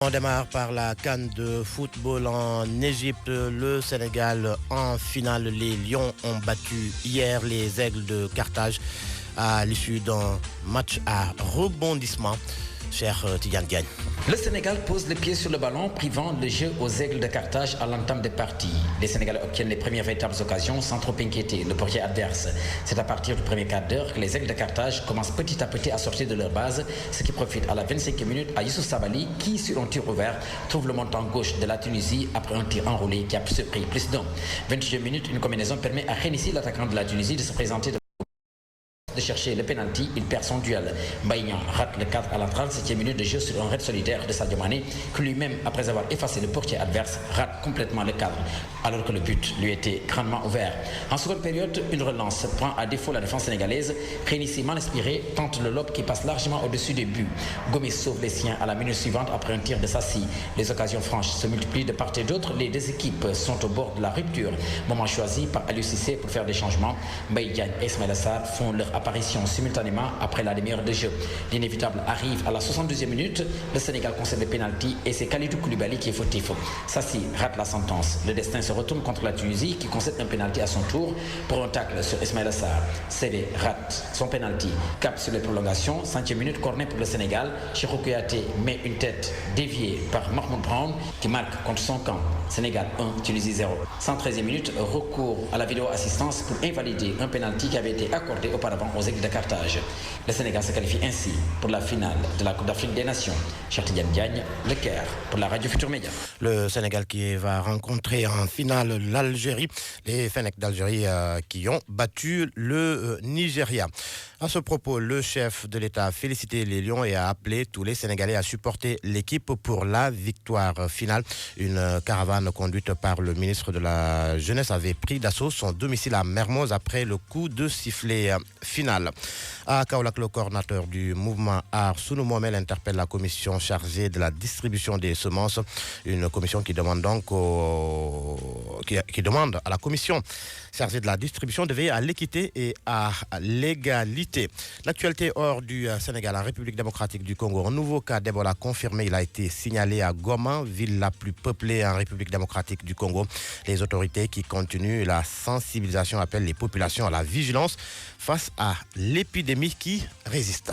On démarre par la CAN de football en Égypte. Le Sénégal en finale. Les Lions ont battu hier les Aigles de Carthage à l'issue d'un match à rebondissement. Cher Tidiane Diagne. Le Sénégal pose le pied sur le ballon, privant le jeu aux Aigles de Carthage à l'entame des parties. Les Sénégalais obtiennent les premières véritables occasions sans trop inquiéter le portier adverse. C'est à partir du premier quart d'heure que les Aigles de Carthage commencent petit à petit à sortir de leur base, ce qui profite à la 25e minute à Youssouf Sabaly qui, sur un tir ouvert, trouve le montant gauche de la Tunisie après un tir enroulé qui a surpris plus d'un. 22e minute, une combinaison permet à Khénissi, l'attaquant de la Tunisie, de se présenter de chercher le penalty, il perd son duel. Mbaïnian rate le cadre à la 37e minute de jeu sur un raid solitaire de Sadio Mané, que lui-même, après avoir effacé le portier adverse, rate complètement le cadre, alors que le but lui était grandement ouvert. En seconde période, une relance prend à défaut la défense sénégalaise. Khénissi, mal inspiré, tente le lob qui passe largement au-dessus des buts. Gomis sauve les siens à la minute suivante après un tir de Sassi. Les occasions franches se multiplient de part et d'autre. Les deux équipes sont au bord de la rupture. Moment choisi par Aliou Cissé pour faire des changements. Mbaye Diagne et Ismaïla Sarr font leur apparition simultanément après la demi-heure de jeu. L'inévitable arrive à la 72e minute. Le Sénégal concède le pénalty et c'est Kalidou Koulibaly qui est fautif. Sassi rate la sentence. Le destin se retourne contre la Tunisie qui concède un pénalty à son tour pour un tacle sur Ismaïla Sarr. Sédé rate son pénalty. Cap sur les prolongations. 5e minute, corner pour le Sénégal. Cheikhou Kouyaté met une tête déviée par Mahmoud Brown qui marque contre son camp. Sénégal 1, Tunisie 0. 113e minute, recours à la vidéo-assistance pour invalider un pénalty qui avait été accordé auparavant aux Aigles de Carthage. Le Sénégal se qualifie ainsi pour la finale de la Coupe d'Afrique des Nations. Cher Tidiane Diagne, Le Caire, pour la Radio Futur Média. Le Sénégal qui va rencontrer en finale l'Algérie. Les Fennecs d'Algérie qui ont battu le Nigeria. À ce propos, le chef de l'État a félicité les Lions et a appelé tous les Sénégalais à supporter l'équipe pour la victoire finale. Une caravane conduite par le ministre de la Jeunesse avait pris d'assaut son domicile à Mermoz après le coup de sifflet final. À Kaolack, le coordinateur du mouvement Art Sounou Mohamel interpelle la commission chargée de la distribution des semences. Une commission qui demande donc qui demande à la commission chargée de la distribution de veiller à l'équité et à l'égalité. L'actualité hors du Sénégal, en République démocratique du Congo. Un nouveau cas d'Ebola confirmé. Il a été signalé à Goma, ville la plus peuplée en République démocratique du Congo. Les autorités qui continuent la sensibilisation appellent les populations à la vigilance face à l'épidémie qui résiste.